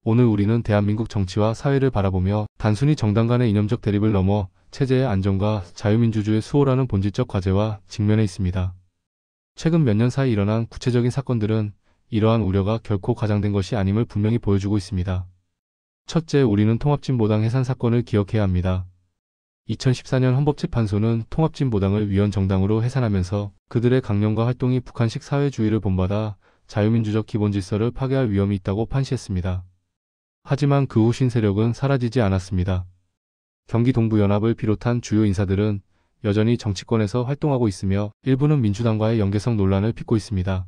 오늘 우리는 대한민국 정치와 사회를 바라보며 단순히 정당 간의 이념적 대립을 넘어 체제의 안정과 자유민주주의의 수호라는 본질적 과제와 직면해 있습니다. 최근 몇 년 사이 일어난 구체적인 사건들은 이러한 우려가 결코 과장된 것이 아님을 분명히 보여주고 있습니다. 첫째, 우리는 통합진보당 해산 사건을 기억해야 합니다. 2014년 헌법재판소는 통합진보당을 위헌정당으로 해산하면서 그들의 강령과 활동이 북한식 사회주의를 본받아 자유민주적 기본질서를 파괴할 위험이 있다고 판시했습니다. 하지만 그 후 신세력은 사라지지 않았습니다. 경기동부연합을 비롯한 주요 인사들은 여전히 정치권에서 활동하고 있으며 일부는 민주당과의 연계성 논란을 빚고 있습니다.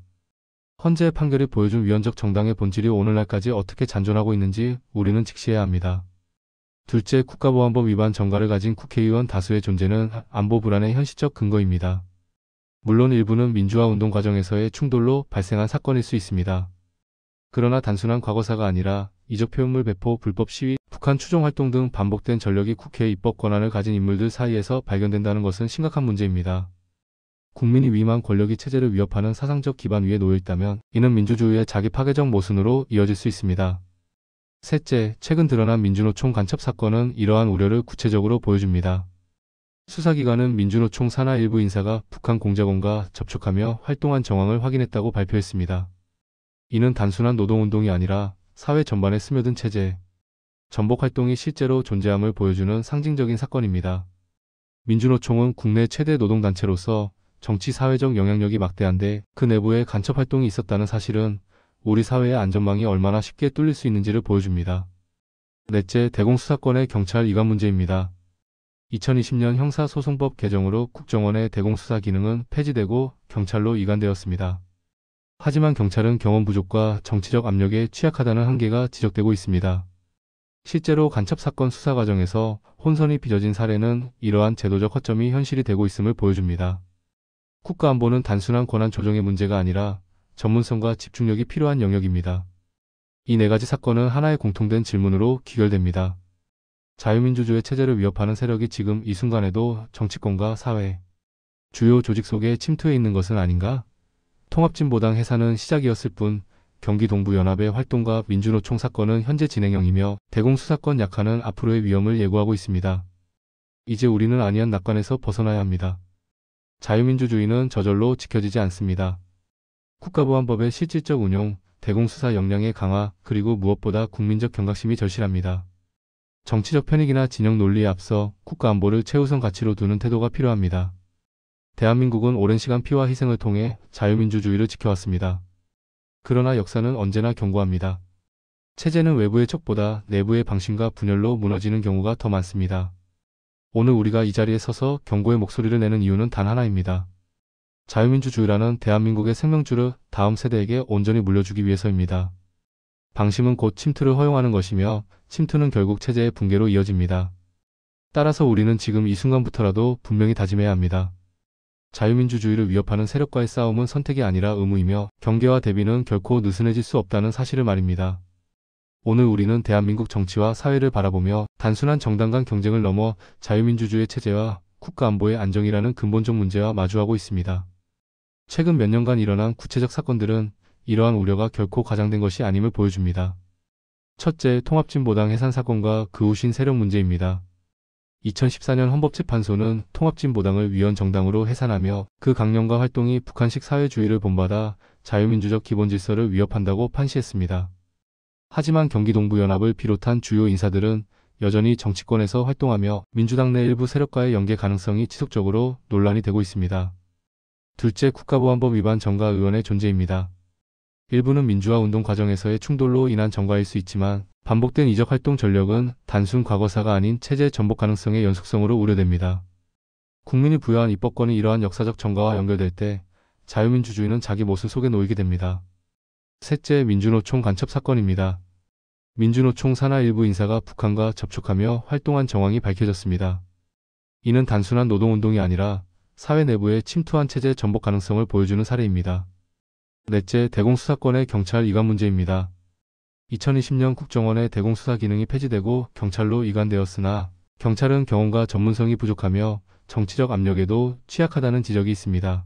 헌재의 판결이 보여준 위헌적 정당의 본질이 오늘날까지 어떻게 잔존하고 있는지 우리는 직시해야 합니다. 둘째, 국가보안법 위반 전과를 가진 국회의원 다수의 존재는 안보 불안의 현실적 근거입니다. 물론 일부는 민주화운동 과정에서의 충돌로 발생한 사건일 수 있습니다. 그러나 단순한 과거사가 아니라 이적 표현물 배포, 불법 시위, 북한 추종 활동 등 반복된 전력이 국회의 입법 권한을 가진 인물들 사이에서 발견된다는 것은 심각한 문제입니다. 국민이 위임한 권력이 체제를 위협하는 사상적 기반 위에 놓여 있다면 이는 민주주의의 자기 파괴적 모순으로 이어질 수 있습니다. 셋째, 최근 드러난 민주노총 간첩 사건은 이러한 우려를 구체적으로 보여줍니다. 수사기관은 민주노총 산하 일부 인사가 북한 공작원과 접촉하며 활동한 정황을 확인했다고 발표했습니다. 이는 단순한 노동운동이 아니라 사회 전반에 스며든 체제, 전복 활동이 실제로 존재함을 보여주는 상징적인 사건입니다. 민주노총은 국내 최대 노동단체로서 정치 사회적 영향력이 막대한데 그 내부에 간첩 활동이 있었다는 사실은 우리 사회의 안전망이 얼마나 쉽게 뚫릴 수 있는지를 보여줍니다. 넷째, 대공수사권의 경찰 이관 문제입니다. 2020년 형사소송법 개정으로 국정원의 대공수사 기능은 폐지되고 경찰로 이관되었습니다. 하지만 경찰은 경험 부족과 정치적 압력에 취약하다는 한계가 지적되고 있습니다. 실제로 간첩 사건 수사 과정에서 혼선이 빚어진 사례는 이러한 제도적 허점이 현실이 되고 있음을 보여줍니다. 국가안보는 단순한 권한 조정의 문제가 아니라 전문성과 집중력이 필요한 영역입니다. 이 네 가지 사건은 하나의 공통된 질문으로 귀결됩니다. 자유민주주의 체제를 위협하는 세력이 지금 이 순간에도 정치권과 사회, 주요 조직 속에 침투해 있는 것은 아닌가? 통합진보당 해산은 시작이었을 뿐 경기동부연합의 활동과 민주노총 사건은 현재 진행형이며 대공수사권 약화는 앞으로의 위험을 예고하고 있습니다. 이제 우리는 안이한 낙관에서 벗어나야 합니다. 자유민주주의는 저절로 지켜지지 않습니다. 국가보안법의 실질적 운용, 대공수사 역량의 강화, 그리고 무엇보다 국민적 경각심이 절실합니다. 정치적 편익이나 진영 논리에 앞서 국가안보를 최우선 가치로 두는 태도가 필요합니다. 대한민국은 오랜 시간 피와 희생을 통해 자유민주주의를 지켜왔습니다. 그러나 역사는 언제나 경고합니다. 체제는 외부의 척보다 내부의 방심과 분열로 무너지는 경우가 더 많습니다. 오늘 우리가 이 자리에 서서 경고의 목소리를 내는 이유는 단 하나입니다. 자유민주주의라는 대한민국의 생명줄을 다음 세대에게 온전히 물려주기 위해서입니다. 방심은 곧 침투를 허용하는 것이며 침투는 결국 체제의 붕괴로 이어집니다. 따라서 우리는 지금 이 순간부터라도 분명히 다짐해야 합니다. 자유민주주의를 위협하는 세력과의 싸움은 선택이 아니라 의무이며 경계와 대비는 결코 느슨해질 수 없다는 사실을 말입니다. 오늘 우리는 대한민국 정치와 사회를 바라보며 단순한 정당 간 경쟁을 넘어 자유민주주의 체제와 국가안보의 안정이라는 근본적 문제와 마주하고 있습니다. 최근 몇 년간 일어난 구체적 사건들은 이러한 우려가 결코 과장된 것이 아님을 보여줍니다. 첫째, 통합진보당 해산 사건과 그 후 신세력 문제입니다. 2014년 헌법재판소는 통합진보당을 위헌정당으로 해산하며 그 강령과 활동이 북한식 사회주의를 본받아 자유민주적 기본질서를 위협한다고 판시했습니다. 하지만 경기동부연합을 비롯한 주요 인사들은 여전히 정치권에서 활동하며 민주당 내 일부 세력과의 연계 가능성이 지속적으로 논란이 되고 있습니다. 둘째, 국가보안법 위반 전과 의원의 존재입니다. 일부는 민주화운동 과정에서의 충돌로 인한 전과일 수 있지만 반복된 이적활동 전력은 단순 과거사가 아닌 체제 전복 가능성의 연속성으로 우려됩니다. 국민이 부여한 입법권이 이러한 역사적 전과와 연결될 때 자유민주주의는 자기 모순 속에 놓이게 됩니다. 셋째, 민주노총 간첩 사건입니다. 민주노총 산하 일부 인사가 북한과 접촉하며 활동한 정황이 밝혀졌습니다. 이는 단순한 노동운동이 아니라 사회 내부에 침투한 체제 전복 가능성을 보여주는 사례입니다. 넷째, 대공수사권의 경찰 이관 문제입니다. 2020년 국정원의 대공수사 기능이 폐지되고 경찰로 이관되었으나 경찰은 경험과 전문성이 부족하며 정치적 압력에도 취약하다는 지적이 있습니다.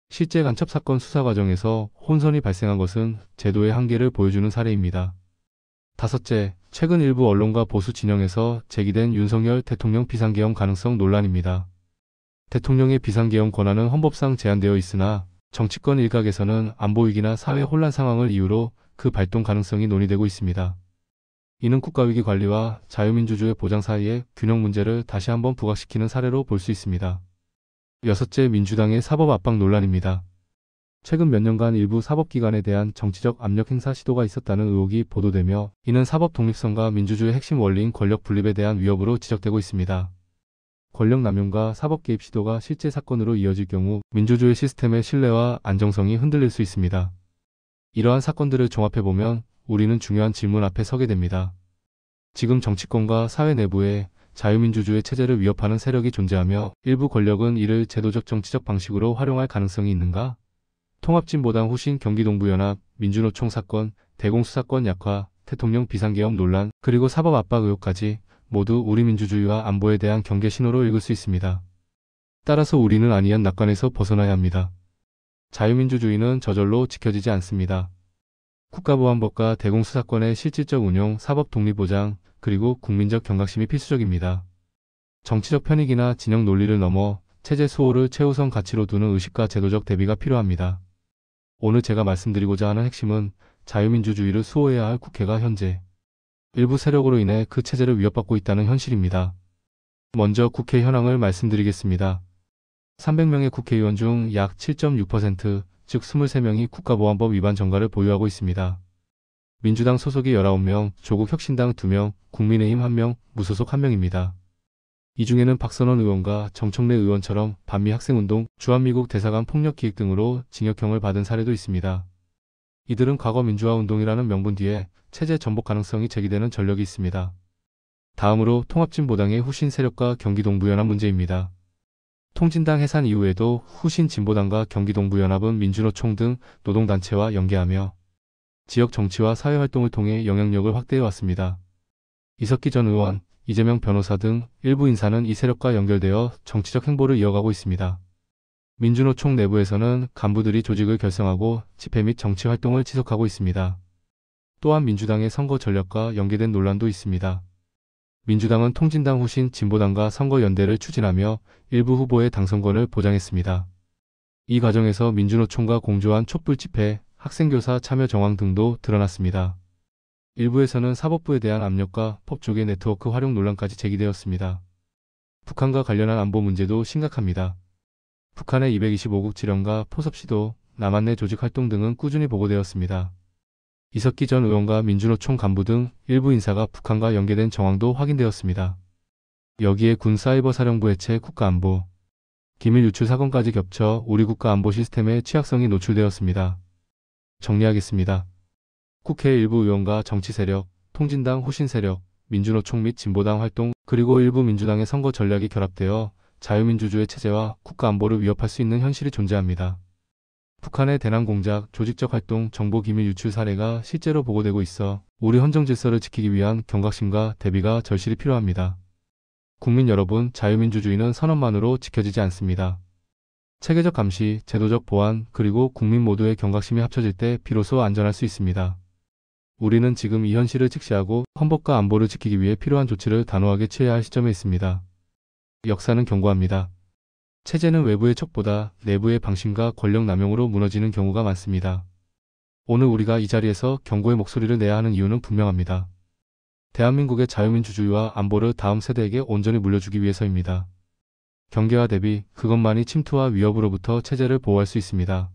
실제 간첩 사건 수사 과정에서 혼선이 발생한 것은 제도의 한계를 보여주는 사례입니다. 다섯째, 최근 일부 언론과 보수 진영에서 제기된 윤석열 대통령 비상계엄 가능성 논란입니다. 대통령의 비상계엄 권한은 헌법상 제한되어 있으나 정치권 일각에서는 안보위기나 사회 혼란 상황을 이유로 그 발동 가능성이 논의되고 있습니다. 이는 국가위기 관리와 자유민주주의 보장 사이의 균형 문제를 다시 한번 부각시키는 사례로 볼 수 있습니다. 여섯째, 민주당의 사법 압박 논란입니다. 최근 몇 년간 일부 사법기관에 대한 정치적 압력 행사 시도가 있었다는 의혹이 보도되며 이는 사법 독립성과 민주주의의 핵심 원리인 권력 분립에 대한 위협으로 지적되고 있습니다. 권력 남용과 사법 개입 시도가 실제 사건으로 이어질 경우 민주주의 시스템의 신뢰와 안정성이 흔들릴 수 있습니다. 이러한 사건들을 종합해보면 우리는 중요한 질문 앞에 서게 됩니다. 지금 정치권과 사회 내부에 자유민주주의 체제를 위협하는 세력이 존재하며 일부 권력은 이를 제도적 정치적 방식으로 활용할 가능성이 있는가? 통합진보당 후신 경기동부연합, 민주노총 사건, 대공수사권 약화, 대통령 비상계엄 논란, 그리고 사법 압박 의혹까지 모두 우리 민주주의와 안보에 대한 경계 신호로 읽을 수 있습니다. 따라서 우리는 안이한 낙관에서 벗어나야 합니다. 자유민주주의는 저절로 지켜지지 않습니다. 국가보안법과 대공수사권의 실질적 운용, 사법 독립보장, 그리고 국민적 경각심이 필수적입니다. 정치적 편익이나 진영 논리를 넘어 체제 수호를 최우선 가치로 두는 의식과 제도적 대비가 필요합니다. 오늘 제가 말씀드리고자 하는 핵심은 자유민주주의를 수호해야 할 국회가 현재 일부 세력으로 인해 그 체제를 위협받고 있다는 현실입니다. 먼저 국회 현황을 말씀드리겠습니다. 300명의 국회의원 중 약 7.6%, 즉 23명이 국가보안법 위반 전과를 보유하고 있습니다. 민주당 소속이 19명, 조국혁신당 2명, 국민의힘 1명, 무소속 1명입니다. 이 중에는 박선원 의원과 정청래 의원처럼 반미 학생운동, 주한미국 대사관 폭력 기획 등으로 징역형을 받은 사례도 있습니다. 이들은 과거 민주화운동이라는 명분 뒤에 체제 전복 가능성이 제기되는 전력이 있습니다. 다음으로 통합진보당의 후신 세력과 경기동부연합 문제입니다. 통진당 해산 이후에도 후신 진보당과 경기동부연합은 민주노총 등 노동단체와 연계하며 지역 정치와 사회활동을 통해 영향력을 확대해왔습니다. 이석기 전 의원, 이재명 변호사 등 일부 인사는 이 세력과 연결되어 정치적 행보를 이어가고 있습니다. 민주노총 내부에서는 간부들이 조직을 결성하고 집회 및 정치 활동을 지속하고 있습니다. 또한 민주당의 선거 전략과 연계된 논란도 있습니다. 민주당은 통진당 후신 진보당과 선거 연대를 추진하며 일부 후보의 당선권을 보장했습니다. 이 과정에서 민주노총과 공조한 촛불 집회, 학생교사 참여 정황 등도 드러났습니다. 일부에서는 사법부에 대한 압력과 법조계 네트워크 활용 논란까지 제기되었습니다. 북한과 관련한 안보 문제도 심각합니다. 북한의 225국 지령과 포섭 시도, 남한 내 조직 활동 등은 꾸준히 보고되었습니다. 이석기 전 의원과 민주노총 간부 등 일부 인사가 북한과 연계된 정황도 확인되었습니다. 여기에 군사이버사령부 해체 국가안보, 기밀 유출 사건까지 겹쳐 우리 국가안보 시스템의 취약성이 노출되었습니다. 정리하겠습니다. 국회 일부 의원과 정치 세력, 통진당 후신 세력, 민주노총 및 진보당 활동, 그리고 일부 민주당의 선거 전략이 결합되어 자유민주주의 체제와 국가안보를 위협할 수 있는 현실이 존재합니다. 북한의 대남 공작, 조직적 활동, 정보 기밀 유출 사례가 실제로 보고되고 있어 우리 헌정 질서를 지키기 위한 경각심과 대비가 절실히 필요합니다. 국민 여러분, 자유민주주의는 선언만으로 지켜지지 않습니다. 체계적 감시, 제도적 보완, 그리고 국민 모두의 경각심이 합쳐질 때 비로소 안전할 수 있습니다. 우리는 지금 이 현실을 직시하고 헌법과 안보를 지키기 위해 필요한 조치를 단호하게 취해야 할 시점에 있습니다. 역사는 경고합니다. 체제는 외부의 척보다 내부의 방심과 권력 남용으로 무너지는 경우가 많습니다. 오늘 우리가 이 자리에서 경고의 목소리를 내야 하는 이유는 분명합니다. 대한민국의 자유민주주의와 안보를 다음 세대에게 온전히 물려주기 위해서입니다. 경계와 대비, 그것만이 침투와 위협으로부터 체제를 보호할 수 있습니다.